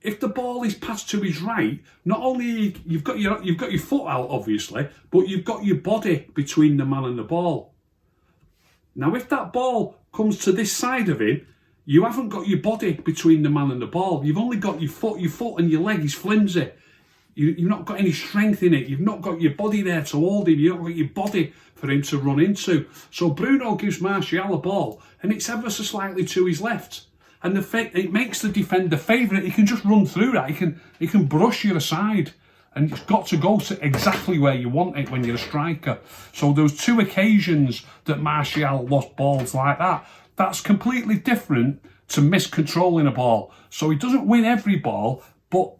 If the ball is passed to his right, not only you've got your foot out, obviously, but you've got your body between the man and the ball. Now, if that ball comes to this side of him, you haven't got your body between the man and the ball. You've only got your foot. Your foot and your leg is flimsy. You've not got any strength in it. You've not got your body there to hold him. You've not got your body for him to run into. So Bruno gives Martial a ball, and it's ever so slightly to his left. And it makes the defender favourite. He can just run through that. He can brush you aside. And it's got to go to exactly where you want it when you're a striker. So those two occasions that Martial lost balls like that, that's completely different to miscontrolling a ball. So he doesn't win every ball, but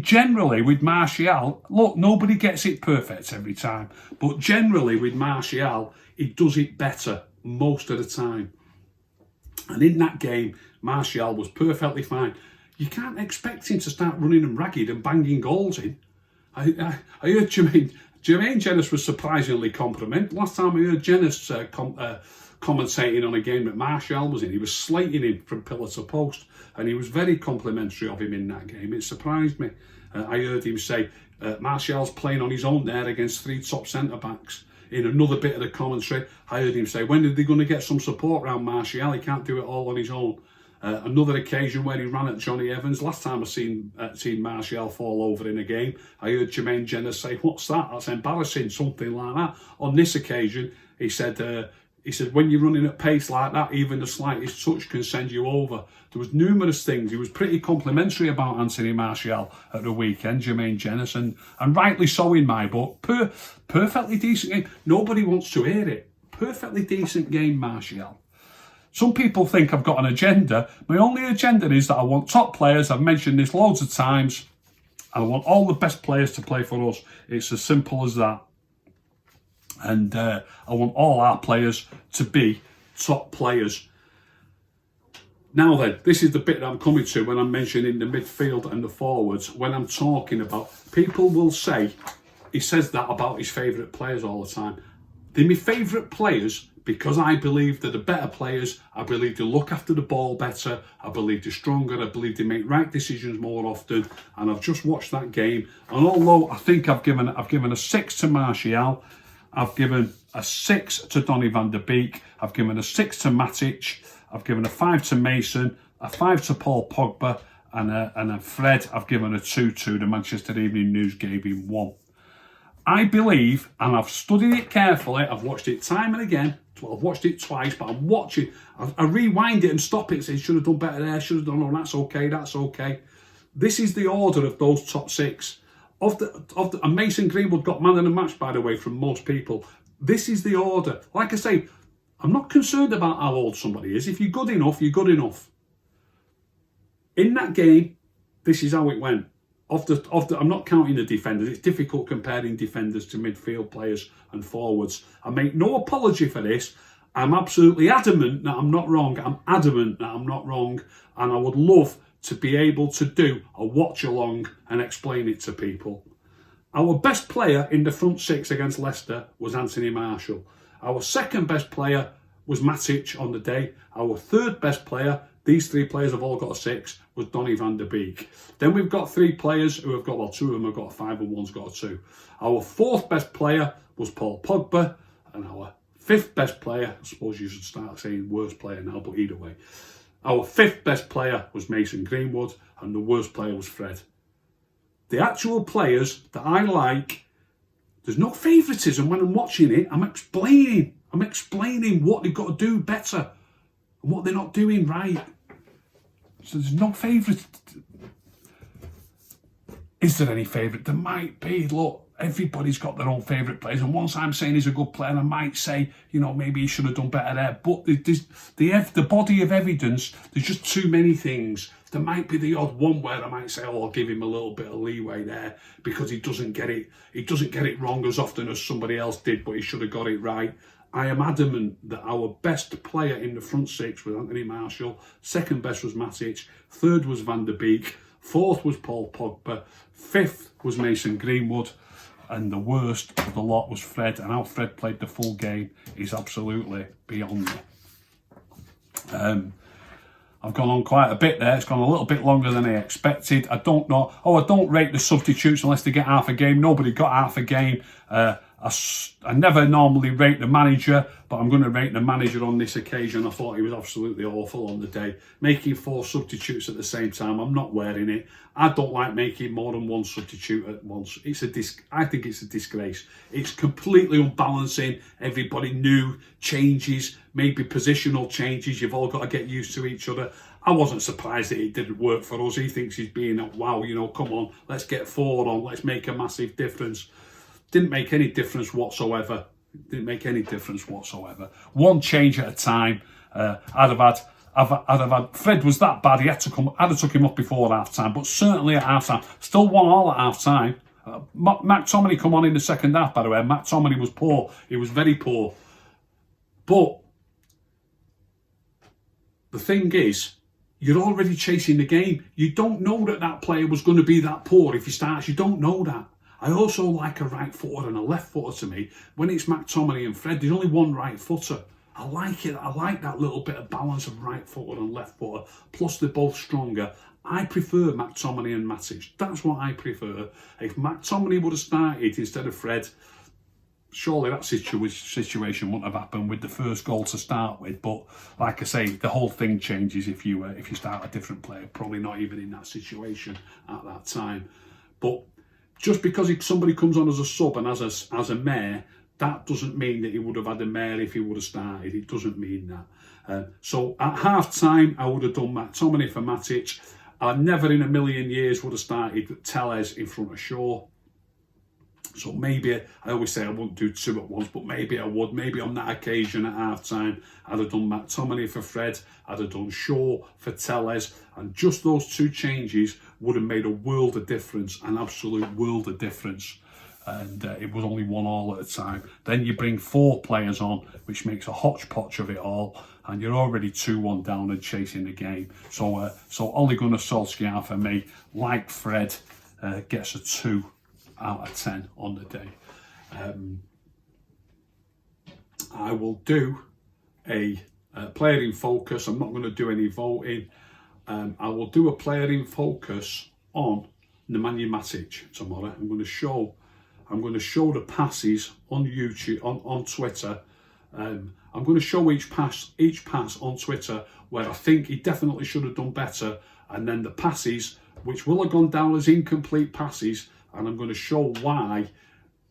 generally with Martial, look, nobody gets it perfect every time. But generally with Martial, he does it better most of the time. And in that game, Martial was perfectly fine. You can't expect him to start running and ragged and banging goals in. I heard Jermaine Jenas was surprisingly complimentary. Last time I heard Jenas commentating on a game that Martial was in, he was slating him from pillar to post, and he was very complimentary of him in that game. It surprised me. I heard him say Martial's playing on his own there against three top centre-backs. In another bit of the commentary, I heard him say, when are they going to get some support around Martial? He can't do it all on his own. Another occasion where he ran at Johnny Evans. Last time I seen Martial fall over in a game, I heard Jermaine Jenas say, what's that? That's embarrassing, something like that. On this occasion, he said, when you're running at pace like that, even the slightest touch can send you over. There was numerous things. He was pretty complimentary about Anthony Martial at the weekend, Jermaine Jenas, and rightly so in my book. Perfectly decent game. Nobody wants to hear it. Perfectly decent game, Martial. Some people think I've got an agenda. My only agenda is that I want top players. I've mentioned this loads of times. I want all the best players to play for us. It's as simple as that. And I want all our players to be top players. Now then, this is the bit that I'm coming to when I'm mentioning the midfield and the forwards. When I'm talking about, people will say, he says that about his favourite players all the time. They're my favourite players because I believe they're the better players. I believe they look after the ball better. I believe they're stronger. I believe they make right decisions more often. And I've just watched that game. And although I think I've given a 6 to Martial, I've given a 6 to Donny van der Beek. I've given a 6 to Matic. I've given a 5 to Mason, a 5 to Paul Pogba, and a Fred. I've given a 2 to. The Manchester Evening News gave him 1. I believe, and I've studied it carefully, I've watched it time and again. Well, I've watched it twice, but I'm watching. I rewind it and stop it, say, should have done better there, should have done, oh, that's okay. This is the order of those top 6. And Mason Greenwood got man of the match, by the way, from most people. This is the order. Like I say, I'm not concerned about how old somebody is. If you're good enough, you're good enough. In that game, this is how it went. I'm not counting the defenders. It's difficult comparing defenders to midfield players and forwards. I make no apology for this. I'm absolutely adamant that I'm not wrong. I'm adamant that I'm not wrong. And I would love to be able to do a watch along and explain it to people. Our best player in the front six against Leicester was Anthony Martial. Our second best player was Matic on the day. Our third best player, these three players have all got a 6, was Donny van der Beek. Then we've got 3 players who have got, well, 2 of them have got a 5 and one's got a 2. Our fourth best player was Paul Pogba, and our fifth best player, I suppose you should start saying worst player now, but either way. Our fifth best player was Mason Greenwood, and the worst player was Fred. The actual players that I like, there's no favouritism when I'm watching it. I'm explaining what they've got to do better and what they're not doing right. So there's no favourite. Is there any favourite? There might be. Look, everybody's got their own favourite players. And once I'm saying he's a good player, I might say, maybe he should have done better there. But the body of evidence, there's just too many things. There might be the odd one where I might say, I'll give him a little bit of leeway there because he doesn't get it. He doesn't get it wrong as often as somebody else did, but he should have got it right. I am adamant that our best player in the front six was Anthony Martial. Second best was Matic. Third was Van der Beek. Fourth was Paul Pogba. Fifth was Mason Greenwood. And the worst of the lot was Fred. And how Fred played the full game is absolutely beyond me. I've gone on quite a bit there. It's gone a little bit longer than I expected. I don't know. I don't rate the substitutes unless they get half a game. Nobody got half a game. I never normally rate the manager, but I'm going to rate the manager on this occasion. I thought he was absolutely awful on the day. Making 4 substitutes at the same time, I'm not wearing it. I don't like making more than 1 substitute at once. I think it's a disgrace. It's completely unbalancing. Everybody new changes, maybe positional changes. You've all got to get used to each other. I wasn't surprised that it didn't work for us. He thinks he's being, wow, come on, let's get 4 on, let's make a massive difference. Didn't make any difference whatsoever. One change at a time. I'd have had Fred was that bad. I'd have took him off before half time, but certainly at half time. Still 1-1 at half time. McTominay come on in the second half, by the way. McTominay was poor. He was very poor. But the thing is, you're already chasing the game. You don't know that player was going to be that poor if he starts. You don't know that. I also like a right footer and a left footer to me. When it's McTominay and Fred, there's only one right footer. I like it. I like that little bit of balance of right footer and left footer. Plus, they're both stronger. I prefer McTominay and Matic. That's what I prefer. If McTominay would have started instead of Fred, surely that situation wouldn't have happened with the first goal to start with. But like I say, the whole thing changes if you start a different player. Probably not even in that situation at that time. But just because somebody comes on as a sub and as a mayor, that doesn't mean that he would have had a mayor if he would have started. It doesn't mean that. So at half time, I would have done McTominay for Matic. I never in a million years would have started Telles in front of Shaw. So maybe, I always say I wouldn't do 2 at once, but maybe I would. Maybe on that occasion at half time, I'd have done McTominay for Fred. I'd have done Shaw for Telles. And just those 2 changes would have made a world of difference, an absolute world of difference. And it was only 1-1 at a time. Then you bring 4 players on, which makes a hodgepodge of it all. And you're already 2-1 down and chasing the game. So Ole Gunnar Solskjaer for me, like Fred, gets a 2 out of 10 on the day. I will do a player in focus. I'm not going to do any voting. I will do a player in focus on Nemanja Matic tomorrow. I'm going to show the passes on YouTube, on Twitter. I'm going to show each pass on Twitter where I think he definitely should have done better, and then the passes which will have gone down as incomplete passes. And I'm going to show why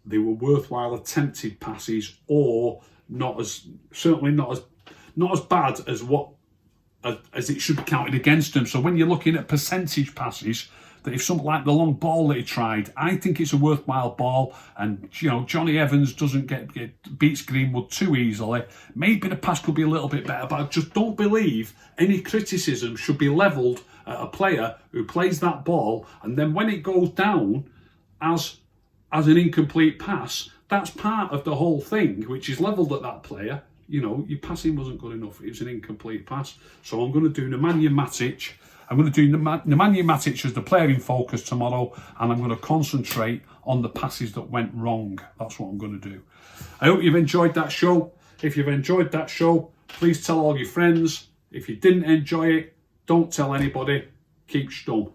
they were worthwhile attempted passes, or certainly not as bad as it should be counted against them. So when you're looking at percentage passes, that if something like the long ball that he tried, I think it's a worthwhile ball, and you know, Johnny Evans doesn't beats Greenwood too easily. Maybe the pass could be a little bit better, but I just don't believe any criticism should be levelled at a player who plays that ball, and then when it goes down as an incomplete pass, that's part of the whole thing, which is levelled at that player. You know, your passing wasn't good enough. It was an incomplete pass. So I'm going to do Nemanja Matic. I'm going to do Nemanja Matic as the player in focus tomorrow, and I'm going to concentrate on the passes that went wrong. That's what I'm going to do. I hope you've enjoyed that show. If you've enjoyed that show, please tell all your friends. If you didn't enjoy it, don't tell anybody. Keep stum.